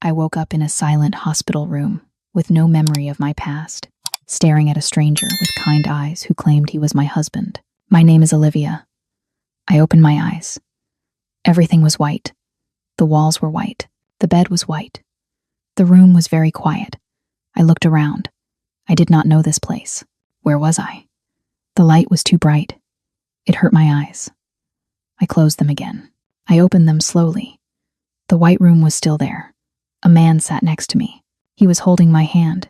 I woke up in a silent hospital room with no memory of my past, staring at a stranger with kind eyes who claimed he was my husband. My name is Olivia. I opened my eyes. Everything was white. The walls were white. The bed was white. The room was very quiet. I looked around. I did not know this place. Where was I? The light was too bright. It hurt my eyes. I closed them again. I opened them slowly. The white room was still there. A man sat next to me. He was holding my hand.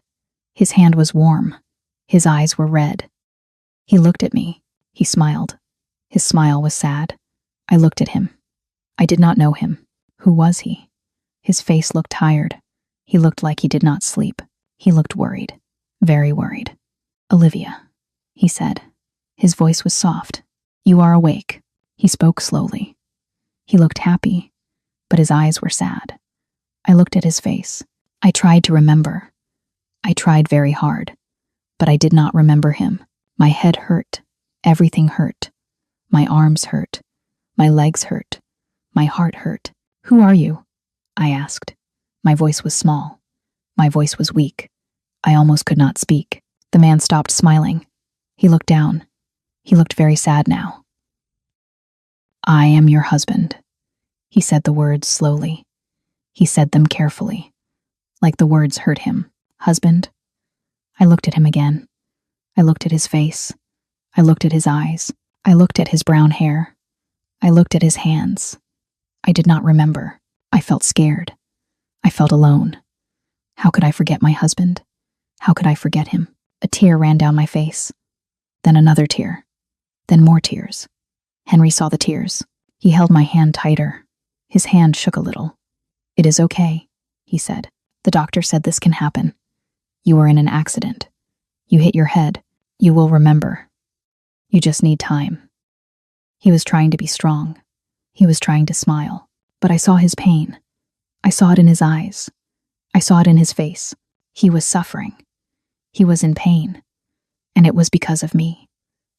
His hand was warm. His eyes were red. He looked at me. He smiled. His smile was sad. I looked at him. I did not know him. Who was he? His face looked tired. He looked like he did not sleep. He looked worried. Very worried. "Olivia," he said. His voice was soft. "You are awake." He spoke slowly. He looked happy, but his eyes were sad. I looked at his face. I tried to remember. I tried very hard, but I did not remember him. My head hurt. Everything hurt. My arms hurt. My legs hurt. My heart hurt. "Who are you?" I asked. My voice was small. My voice was weak. I almost could not speak. The man stopped smiling. He looked down. He looked very sad now. "I am your husband." He said the words slowly. He said them carefully, like the words hurt him. "Husband?" I looked at him again. I looked at his face. I looked at his eyes. I looked at his brown hair. I looked at his hands. I did not remember. I felt scared. I felt alone. How could I forget my husband? How could I forget him? A tear ran down my face. Then another tear. Then more tears. Henry saw the tears. He held my hand tighter. His hand shook a little. "It is okay," he said. "The doctor said this can happen. You were in an accident. You hit your head. You will remember. You just need time." He was trying to be strong. He was trying to smile. But I saw his pain. I saw it in his eyes. I saw it in his face. He was suffering. He was in pain. And it was because of me.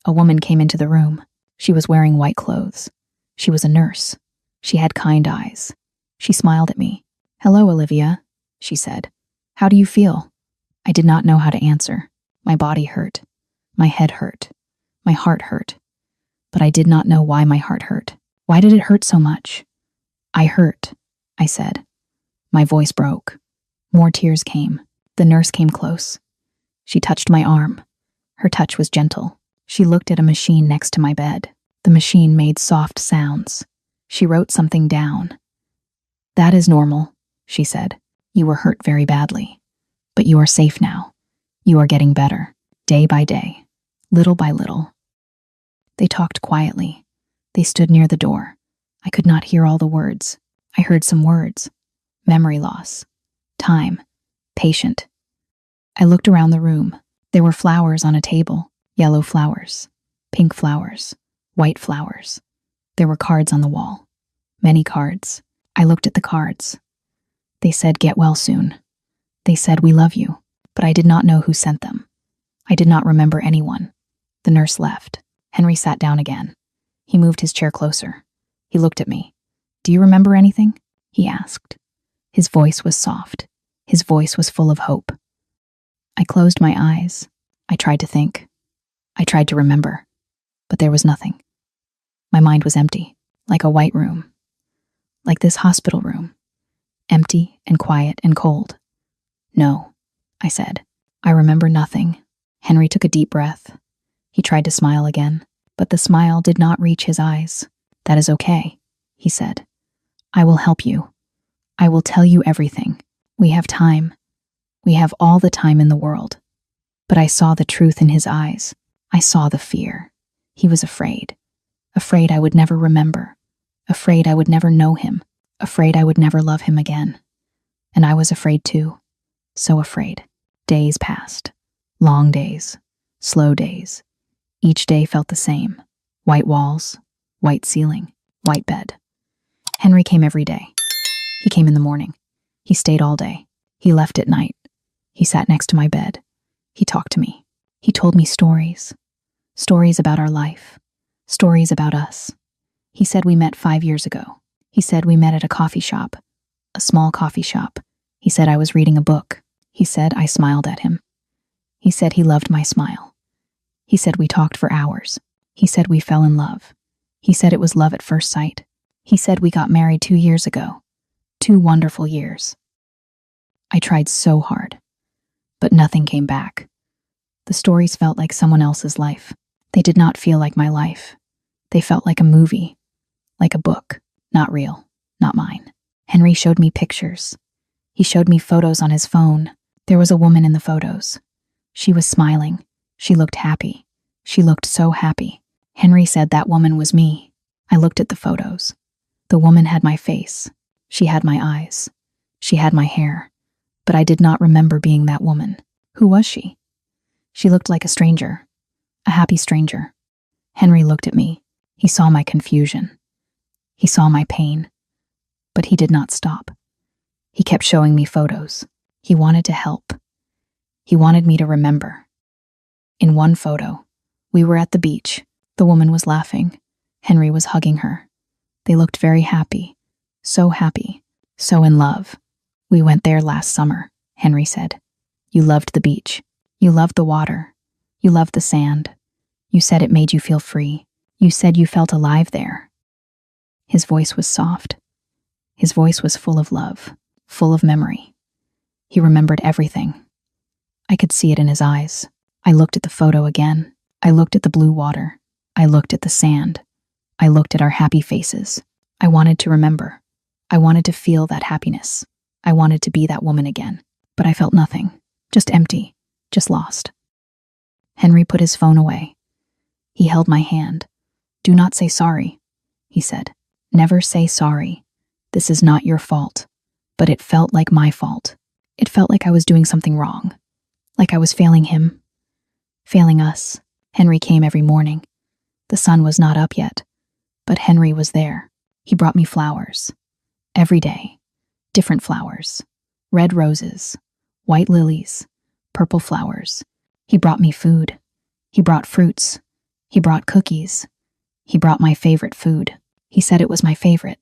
A woman came into the room. She was wearing white clothes. She was a nurse. She had kind eyes. She smiled at me. "Hello, Olivia," she said. "How do you feel?" I did not know how to answer. My body hurt. My head hurt. My heart hurt. But I did not know why my heart hurt. Why did it hurt so much? "I hurt," I said. My voice broke. More tears came. The nurse came close. She touched my arm. Her touch was gentle. She looked at a machine next to my bed. The machine made soft sounds. She wrote something down. "That is normal," she said. "You were hurt very badly. But you are safe now. You are getting better, day by day, little by little." They talked quietly. They stood near the door. I could not hear all the words. I heard some words. Memory loss. Time. Patient. I looked around the room. There were flowers on a table. Yellow flowers. Pink flowers. White flowers. There were cards on the wall. Many cards. I looked at the cards. They said, "Get well soon." They said, "We love you." But I did not know who sent them. I did not remember anyone. The nurse left. Henry sat down again. He moved his chair closer. He looked at me. "Do you remember anything?" he asked. His voice was soft. His voice was full of hope. I closed my eyes. I tried to think. I tried to remember. But there was nothing. My mind was empty, like a white room. Like this hospital room. Empty and quiet and cold. "No," I said. "I remember nothing." Henry took a deep breath. He tried to smile again, but the smile did not reach his eyes. "That is okay," he said. "I will help you. I will tell you everything. We have time. We have all the time in the world." But I saw the truth in his eyes. I saw the fear. He was afraid. Afraid I would never remember. Afraid I would never know him. Afraid I would never love him again. And I was afraid too. So afraid. Days passed. Long days. Slow days. Each day felt the same. White walls. White ceiling. White bed. Henry came every day. He came in the morning. He stayed all day. He left at night. He sat next to my bed. He talked to me. He told me stories. Stories about our life. Stories about us. He said we met 5 years ago. He said we met at a coffee shop. A small coffee shop. He said I was reading a book. He said I smiled at him. He said he loved my smile. He said we talked for hours. He said we fell in love. He said it was love at first sight. He said we got married 2 years ago. 2 wonderful years. I tried so hard, but nothing came back. The stories felt like someone else's life. They did not feel like my life. They felt like a movie, like a book, not real, not mine. Henry showed me pictures. He showed me photos on his phone. There was a woman in the photos. She was smiling. She looked happy. She looked so happy. Henry said that woman was me. I looked at the photos. The woman had my face. She had my eyes. She had my hair. But I did not remember being that woman. Who was she? She looked like a stranger. A happy stranger. Henry looked at me. He saw my confusion. He saw my pain. But he did not stop. He kept showing me photos. He wanted to help. He wanted me to remember. In one photo, we were at the beach. The woman was laughing. Henry was hugging her. They looked very happy. So happy. So in love. We went there last summer, Henry said. You loved the beach. You loved the water. You loved the sand. You said it made you feel free. You said you felt alive there. His voice was soft. His voice was full of love, full of memory. He remembered everything. I could see it in his eyes. I looked at the photo again. I looked at the blue water. I looked at the sand. I looked at our happy faces. I wanted to remember. I wanted to feel that happiness. I wanted to be that woman again. But I felt nothing. Just empty. Just lost. Henry put his phone away. He held my hand. Do not say sorry, he said. Never say sorry. This is not your fault. But it felt like my fault. It felt like I was doing something wrong. Like I was failing him. Failing us. Henry came every morning. The sun was not up yet. But Henry was there. He brought me flowers. Every day. Different flowers. Red roses. White lilies. Purple flowers. He brought me food. He brought fruits. He brought cookies. He brought my favorite food. He said it was my favorite.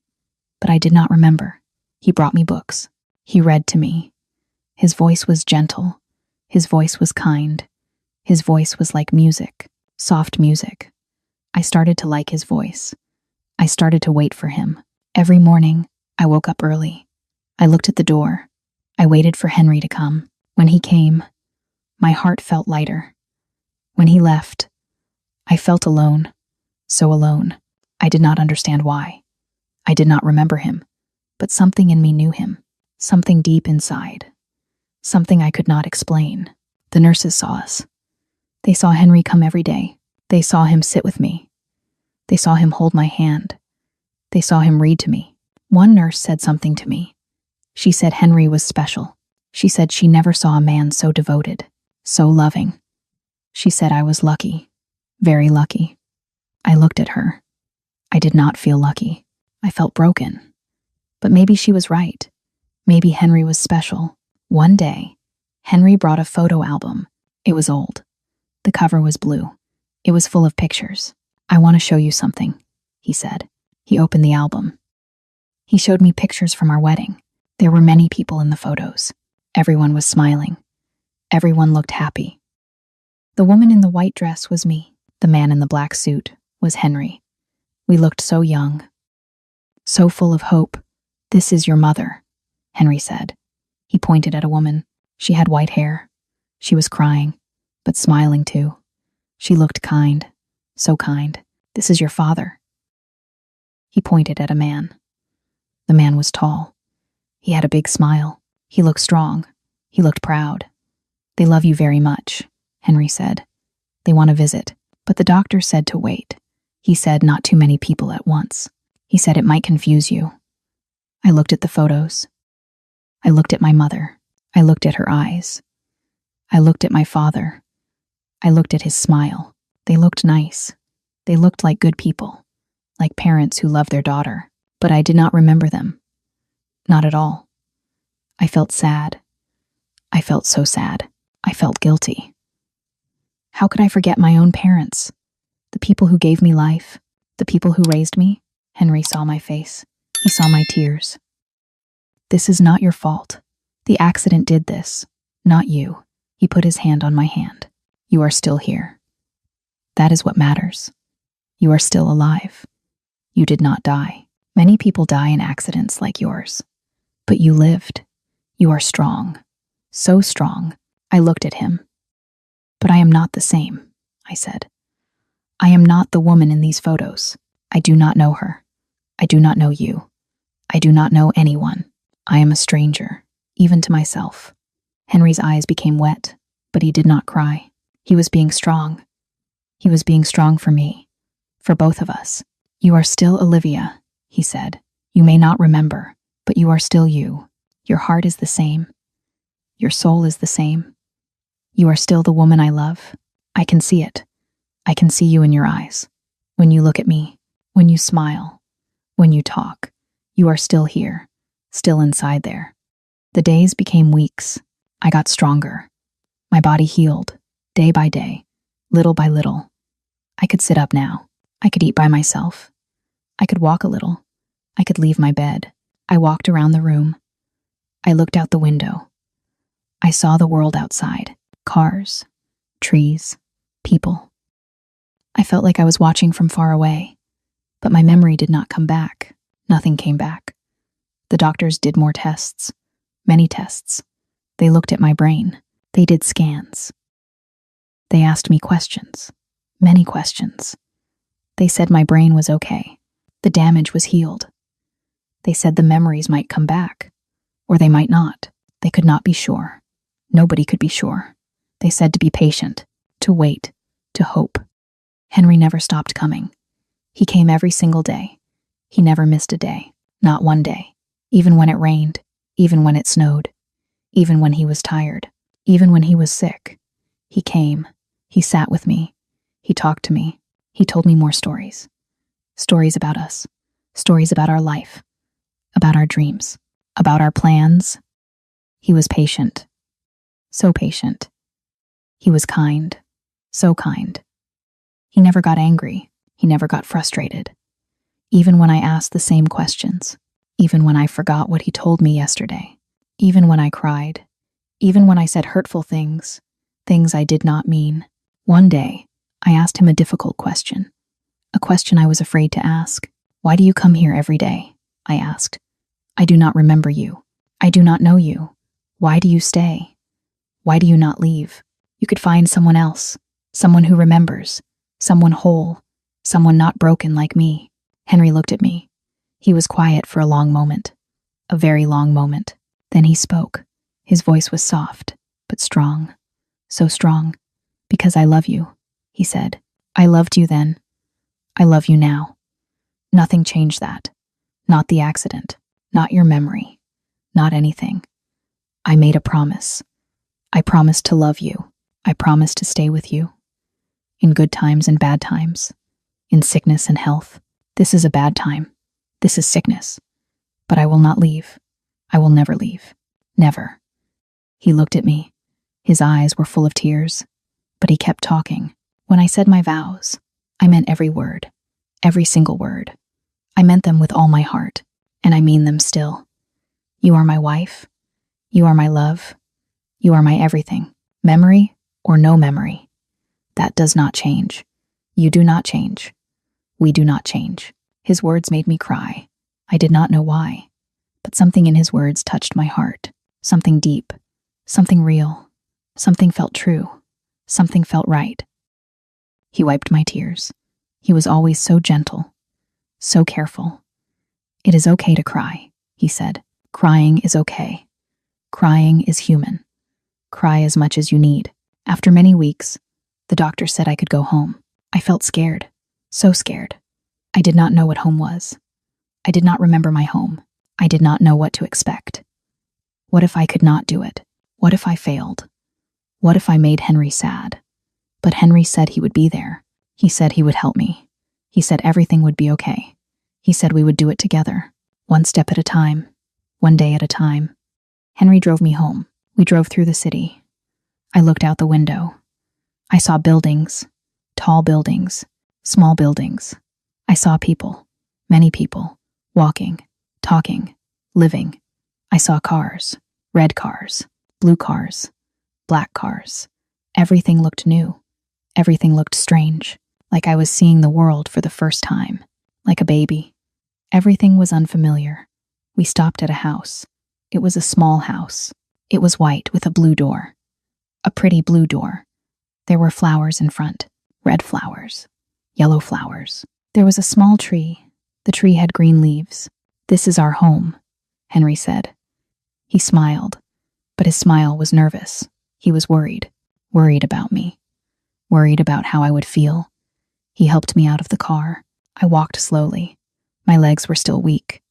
But I did not remember. He brought me books. He read to me. His voice was gentle. His voice was kind. His voice was like music. Soft music. I started to like his voice. I started to wait for him. Every morning, I woke up early. I looked at the door. I waited for Henry to come. When he came, my heart felt lighter. When he left, I felt alone. So alone. I did not understand why. I did not remember him. But something in me knew him. Something deep inside. Something I could not explain. The nurses saw us. They saw Henry come every day. They saw him sit with me. They saw him hold my hand. They saw him read to me. One nurse said something to me. She said Henry was special. She said she never saw a man so devoted, so loving. She said I was lucky, very lucky. I looked at her. I did not feel lucky. I felt broken. But maybe she was right. Maybe Henry was special. One day, Henry brought a photo album. It was old. The cover was blue. It was full of pictures. I want to show you something, he said. He opened the album. He showed me pictures from our wedding. There were many people in the photos. Everyone was smiling. Everyone looked happy. The woman in the white dress was me. The man in the black suit was Henry. We looked so young, so full of hope. This is your mother, Henry said. He pointed at a woman. She had white hair. She was crying, but smiling too. She looked kind, so kind. This is your father. He pointed at a man. The man was tall. He had a big smile. He looked strong. He looked proud. They love you very much, Henry said. They want to visit, but the doctor said to wait. He said not too many people at once. He said it might confuse you. I looked at the photos. I looked at my mother. I looked at her eyes. I looked at my father. I looked at his smile. They looked nice. They looked like good people, like parents who love their daughter. But I did not remember them. Not at all. I felt sad. I felt so sad. I felt guilty. How could I forget my own parents? The people who gave me life, the people who raised me? Henry saw my face. He saw my tears. This is not your fault. The accident did this, not you. He put his hand on my hand. You are still here. That is what matters. You are still alive. You did not die. Many people die in accidents like yours. But you lived. You are strong. So strong. I looked at him. But I am not the same, I said. I am not the woman in these photos. I do not know her. I do not know you. I do not know anyone. I am a stranger, even to myself. Henry's eyes became wet, but he did not cry. He was being strong. He was being strong for me, for both of us. You are still Olivia, he said. You may not remember, but you are still you. Your heart is the same. Your soul is the same. You are still the woman I love. I can see it. I can see you in your eyes. When you look at me, when you smile, when you talk, you are still here, still inside there. The days became weeks. I got stronger. My body healed, day by day, little by little. I could sit up now. I could eat by myself. I could walk a little. I could leave my bed. I walked around the room. I looked out the window. I saw the world outside. Cars, trees, people. I felt like I was watching from far away, but my memory did not come back. Nothing came back. The doctors did more tests, many tests. They looked at my brain. They did scans. They asked me questions, many questions. They said my brain was okay. The damage was healed. They said the memories might come back, or they might not. They could not be sure. Nobody could be sure. They said to be patient, to wait, to hope. Henry never stopped coming. He came every single day. He never missed a day, not one day, even when it rained, even when it snowed, even when he was tired, even when he was sick. He came. He sat with me. He talked to me. He told me more stories. Stories about us. Stories about our life. About our dreams. About our plans. He was patient. So patient. He was kind. So kind. He never got angry. He never got frustrated. Even when I asked the same questions. Even when I forgot what he told me yesterday. Even when I cried. Even when I said hurtful things. Things I did not mean. One day, I asked him a difficult question. A question I was afraid to ask. Why do you come here every day? I asked. I do not remember you. I do not know you. Why do you stay? Why do you not leave? You could find someone else. Someone who remembers. Someone whole. Someone not broken like me. Henry looked at me. He was quiet for a long moment. A very long moment. Then he spoke. His voice was soft, but strong. So strong. Because I love you, he said. I loved you then. I love you now. Nothing changed that. Not the accident. Not your memory. Not anything. I made a promise. I promised to love you. I promised to stay with you. In good times and bad times. In sickness and health. This is a bad time. This is sickness. But I will not leave. I will never leave. Never. He looked at me. His eyes were full of tears. But he kept talking. When I said my vows, I meant every word. Every single word. I meant them with all my heart. And I mean them still. You are my wife. You are my love. You are my everything. Memory or no memory. That does not change. You do not change. We do not change. His words made me cry. I did not know why. But something in his words touched my heart. Something deep. Something real. Something felt true. Something felt right. He wiped my tears. He was always so gentle. So careful. It is okay to cry, he said. Crying is okay. Crying is human. Cry as much as you need. After many weeks, the doctor said I could go home. I felt scared. So scared. I did not know what home was. I did not remember my home. I did not know what to expect. What if I could not do it? What if I failed? What if I made Henry sad? But Henry said he would be there. He said he would help me. He said everything would be okay. He said we would do it together, one step at a time, one day at a time. Henry drove me home. We drove through the city. I looked out the window. I saw buildings, tall buildings, small buildings. I saw people, many people, walking, talking, living. I saw cars, Red cars, blue cars, black cars. Everything looked new. Everything looked strange, like I was seeing the world for the first time, like a baby. Everything was unfamiliar. We stopped at a house. It was a small house. It was white with a blue door. A pretty blue door. There were flowers in front, red flowers, yellow flowers. There was a small tree. The tree had green leaves. "This is our home," Henry said. He smiled, but his smile was nervous. He was worried about me, worried about how I would feel. He helped me out of the car. I walked slowly. My legs were still weak.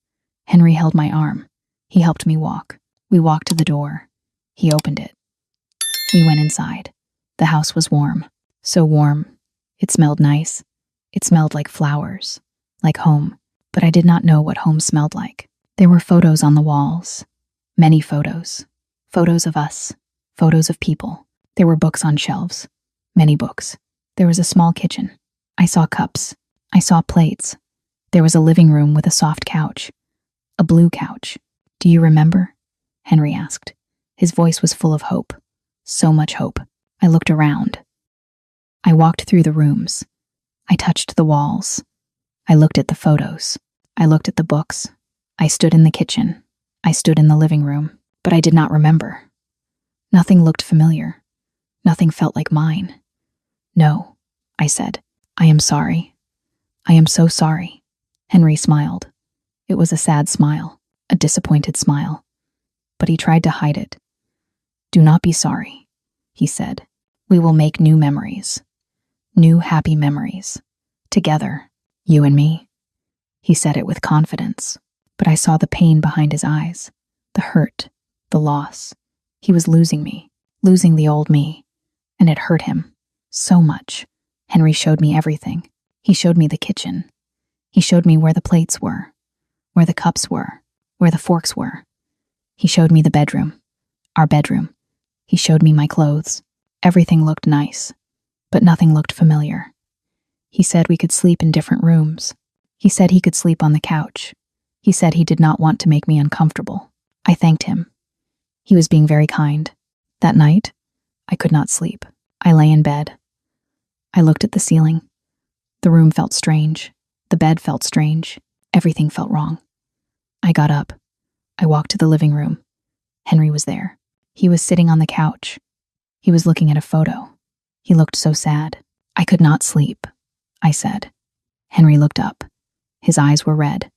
Henry held my arm. He helped me walk. We walked to the door. He opened it. We went inside. The house was warm. So warm. It smelled nice. It smelled like flowers, like home. But I did not know what home smelled like. There were photos on the walls. Many photos. Photos of us. Photos of people. There were books on shelves. Many books. There was a small kitchen. I saw cups. I saw plates. There was a living room with a soft couch. A blue couch. "Do you remember?" Henry asked. His voice was full of hope. So much hope. I looked around. I walked through the rooms. I touched the walls. I looked at the photos. I looked at the books. I stood in the kitchen. I stood in the living room. But I did not remember. Nothing looked familiar. Nothing felt like mine. "No," I said. "I am sorry. I am so sorry." Henry smiled. It was a sad smile, a disappointed smile. But he tried to hide it. "Do not be sorry," he said. "We will make new memories. New happy memories. Together, you and me." He said it with confidence, but I saw the pain behind his eyes, the hurt, the loss. He was losing me, losing the old me, and it hurt him so much. Henry showed me everything. He showed me the kitchen. He showed me where the plates were, where the cups were, where the forks were. He showed me the bedroom, our bedroom. He showed me my clothes. Everything looked nice, but nothing looked familiar. He said we could sleep in different rooms. He said he could sleep on the couch. He said he did not want to make me uncomfortable. I thanked him. He was being very kind. That night, I could not sleep. I lay in bed. I looked at the ceiling. The room felt strange. The bed felt strange. Everything felt wrong. I got up. I walked to the living room. Henry was there. He was sitting on the couch. He was looking at a photo. He looked so sad. "I could not sleep," I said. Henry looked up. His eyes were red.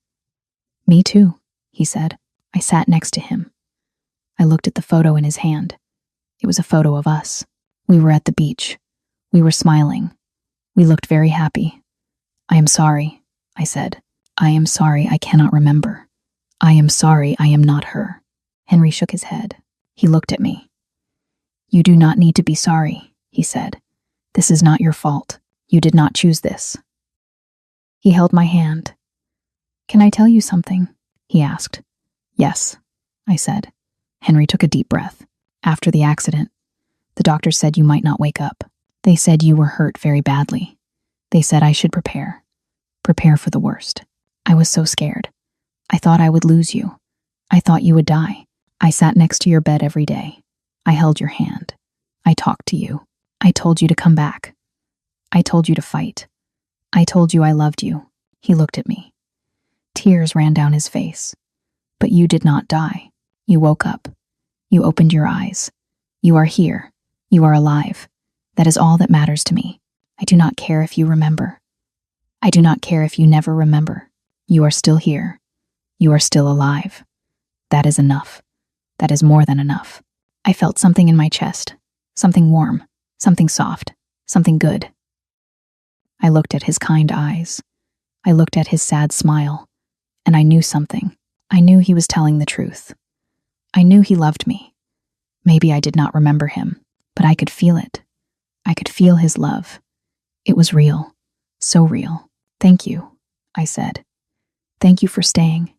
"Me too," he said. I sat next to him. I looked at the photo in his hand. It was a photo of us. We were at the beach. We were smiling. We looked very happy. "I am sorry," I said. "I am sorry I cannot remember. I am sorry I am not her." Henry shook his head. He looked at me. "You do not need to be sorry," he said. "This is not your fault. You did not choose this." He held my hand. "Can I tell you something?" he asked. "Yes," I said. Henry took a deep breath. "After the accident, the doctor said you might not wake up. They said you were hurt very badly. They said I should prepare for the worst. I was so scared. I thought I would lose you. I thought you would die. I sat next to your bed every day. I held your hand. I talked to you. I told you to come back. I told you to fight. I told you I loved you." He looked at me. Tears ran down his face. "But you did not die. You woke up. You opened your eyes. You are here. You are alive. That is all that matters to me. I do not care if you remember. I do not care if you never remember. You are still here. You are still alive. That is enough. That is more than enough." I felt something in my chest, something warm, something soft, something good. I looked at his kind eyes. I looked at his sad smile, and I knew something. I knew he was telling the truth. I knew he loved me. Maybe I did not remember him, but I could feel it. I could feel his love. It was real, so real. "Thank you," I said. "Thank you for staying.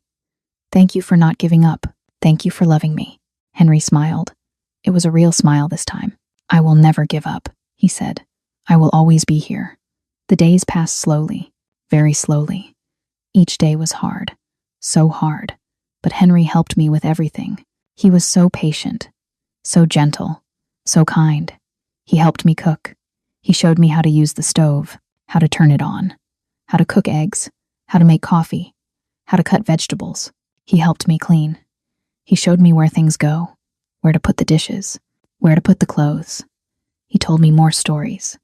Thank you for not giving up. Thank you for loving me." Henry smiled. It was a real smile this time. "I will never give up," he said. "I will always be here." The days passed slowly, very slowly. Each day was hard, so hard. But Henry helped me with everything. He was so patient, so gentle, so kind. He helped me cook. He showed me how to use the stove, how to turn it on, how to cook eggs, how to make coffee, how to cut vegetables. He helped me clean. He showed me where things go, where to put the dishes, where to put the clothes. He told me more stories.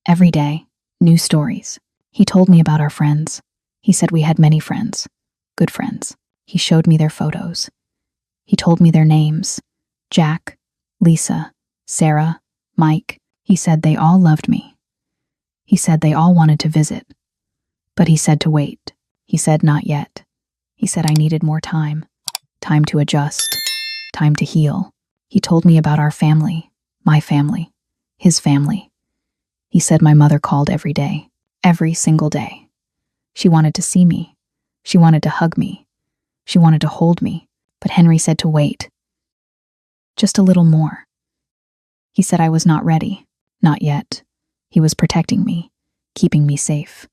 Every day, new stories. He told me about our friends. He said we had many friends, good friends. He showed me their photos. He told me their names: Jack, Lisa, Sarah, Mike. He said they all loved me. He said they all wanted to visit. But he said to wait. He said not yet. He said I needed more time. Time to adjust. Time to heal. He told me about our family, my family, his family. He said my mother called every day, every single day. She wanted to see me. She wanted to hug me. She wanted to hold me. But Henry said to wait. Just a little more. He said I was not ready. Not yet. He was protecting me, keeping me safe.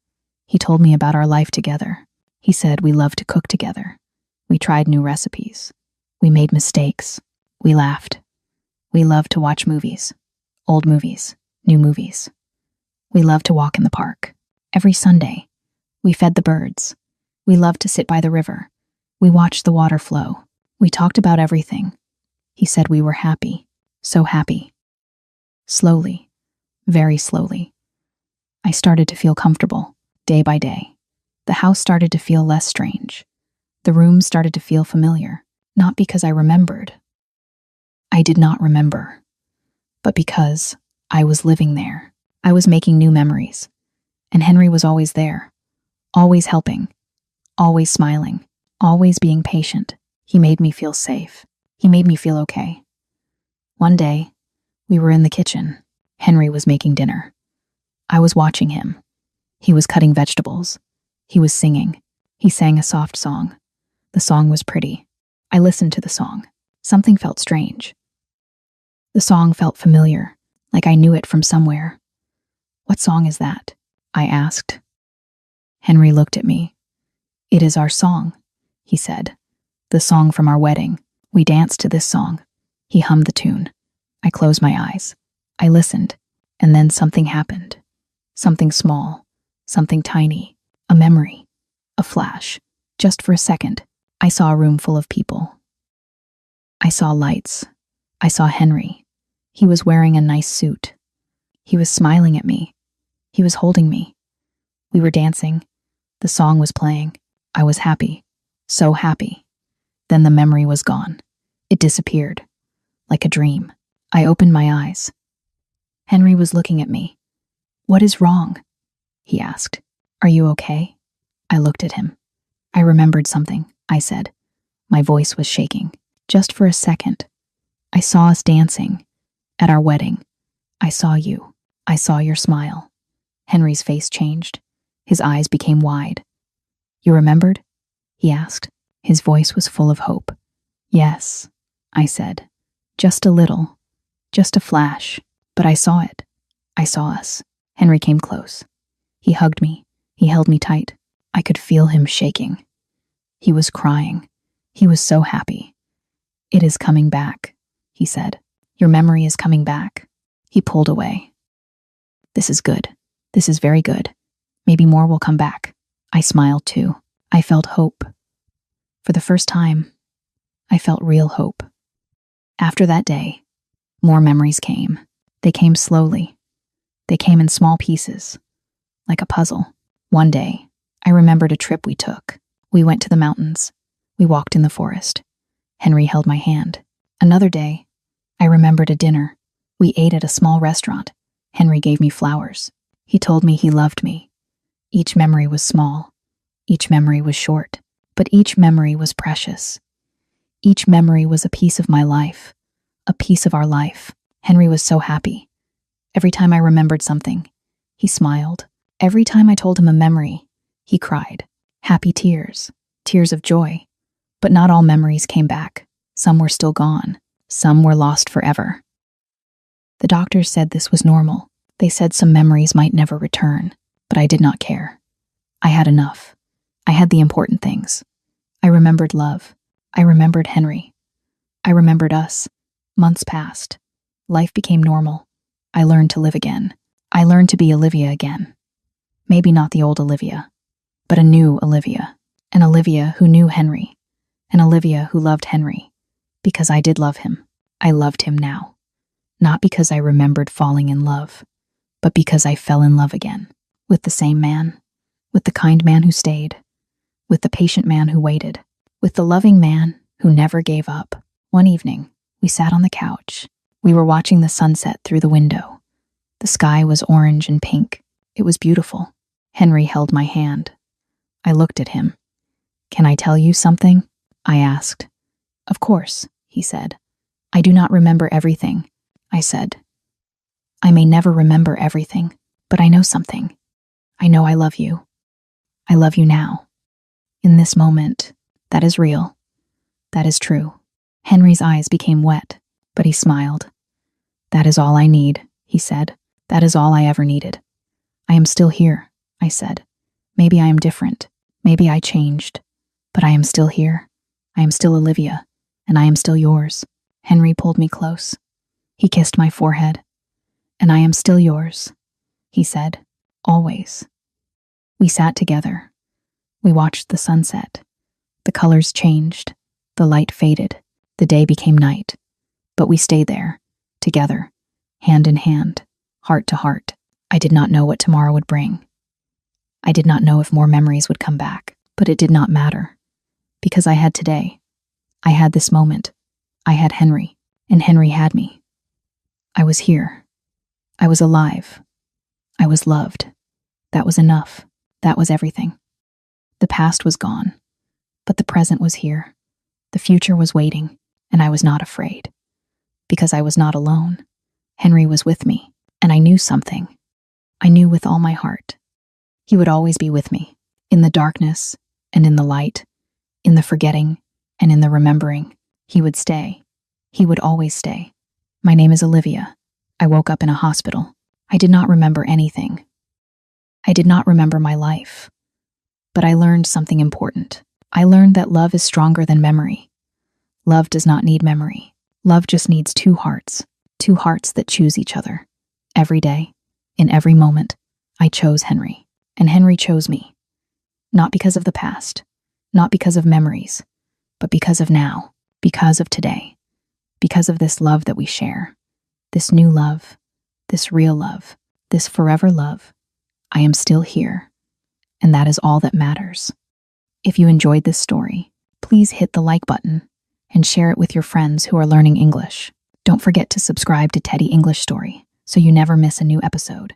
He told me about our life together. He said we loved to cook together. We tried new recipes. We made mistakes. We laughed. We loved to watch movies. Old movies. New movies. We loved to walk in the park. Every Sunday. We fed the birds. We loved to sit by the river. We watched the water flow. We talked about everything. He said we were happy. So happy. Slowly. Very slowly. I started to feel comfortable, day by day. The house started to feel less strange. The room started to feel familiar, not because I remembered. I did not remember, but because I was living there. I was making new memories, and Henry was always there, always helping, always smiling, always being patient. He made me feel safe. He made me feel okay. One day, we were in the kitchen. Henry was making dinner. I was watching him. He was cutting vegetables. He was singing. He sang a soft song. The song was pretty. I listened to the song. Something felt strange. The song felt familiar, like I knew it from somewhere. What song is that? I asked. Henry looked at me. It is our song, he said. The song from our wedding. We danced to this song. He hummed the tune. I closed my eyes. I listened, and then something happened. Something small, something tiny, a memory, a flash. Just for a second, I saw a room full of people. I saw lights. I saw Henry. He was wearing a nice suit. He was smiling at me. He was holding me. We were dancing. The song was playing. I was happy. So happy. Then the memory was gone. It disappeared. Like a dream. I opened my eyes. Henry was looking at me. What is wrong? He asked. Are you okay? I looked at him. I remembered something, I said. My voice was shaking. Just for a second. I saw us dancing. At our wedding. I saw you. I saw your smile. Henry's face changed. His eyes became wide. You remembered? He asked. His voice was full of hope. Yes, I said. Just a little. Just a flash. But I saw it. I saw us. Henry came close. He hugged me. He held me tight. I could feel him shaking. He was crying. He was so happy. It is coming back, he said. Your memory is coming back. He pulled away. This is good. This is very good. Maybe more will come back. I smiled too. I felt hope. For the first time, I felt real hope. After that day, more memories came. They came slowly. They came in small pieces, like a puzzle. One day, I remembered a trip we took. We went to the mountains. We walked in the forest. Henry held my hand. Another day, I remembered a dinner. We ate at a small restaurant. Henry gave me flowers. He told me he loved me. Each memory was small. Each memory was short. But each memory was precious. Each memory was a piece of my life. A piece of our life. Henry was so happy. Every time I remembered something, he smiled. Every time I told him a memory, he cried. Happy tears. Tears of joy. But not all memories came back. Some were still gone. Some were lost forever. The doctors said this was normal. They said some memories might never return, but I did not care. I had enough. I had the important things. I remembered love. I remembered Henry. I remembered us. Months passed. Life became normal. I learned to live again. I learned to be Olivia again. Maybe not the old Olivia, but a new Olivia. An Olivia who knew Henry. An Olivia who loved Henry. Because I did love him. I loved him now. Not because I remembered falling in love, but because I fell in love again. With the same man. With the kind man who stayed. With the patient man who waited. With the loving man who never gave up. One evening, we sat on the couch. We were watching the sunset through the window. The sky was orange and pink. It was beautiful. Henry held my hand. I looked at him. "Can I tell you something?" I asked. "Of course," he said. "I do not remember everything," I said. "I may never remember everything, but I know something. I know I love you. I love you now. In this moment, that is real. That is true." Henry's eyes became wet, but he smiled. "That is all I need," he said. "That is all I ever needed." "I am still here," I said. "Maybe I am different. Maybe I changed. But I am still here. I am still Olivia, and I am still yours." Henry pulled me close. He kissed my forehead. "And I am still yours," he said. "Always." We sat together. We watched the sunset. The colors changed. The light faded. The day became night. But we stayed there, together, hand in hand, heart to heart. I did not know what tomorrow would bring. I did not know if more memories would come back, but it did not matter. Because I had today. I had this moment. I had Henry, and Henry had me. I was here. I was alive. I was loved. That was enough. That was everything. The past was gone, but the present was here. The future was waiting, and I was not afraid. Because I was not alone. Henry was with me, and I knew something. I knew with all my heart. He would always be with me, in the darkness and in the light, in the forgetting and in the remembering. He would stay. He would always stay. My name is Olivia. I woke up in a hospital. I did not remember anything. I did not remember my life. But I learned something important. I learned that love is stronger than memory. Love does not need memory. Love just needs two hearts that choose each other. Every day, in every moment, I chose Henry, and Henry chose me. Not because of the past, not because of memories, but because of now, because of today, because of this love that we share, this new love, this real love, this forever love. I am still here, and that is all that matters. If you enjoyed this story, please hit the like button and share it with your friends who are learning English. Don't forget to subscribe to Teddy English Story so you never miss a new episode.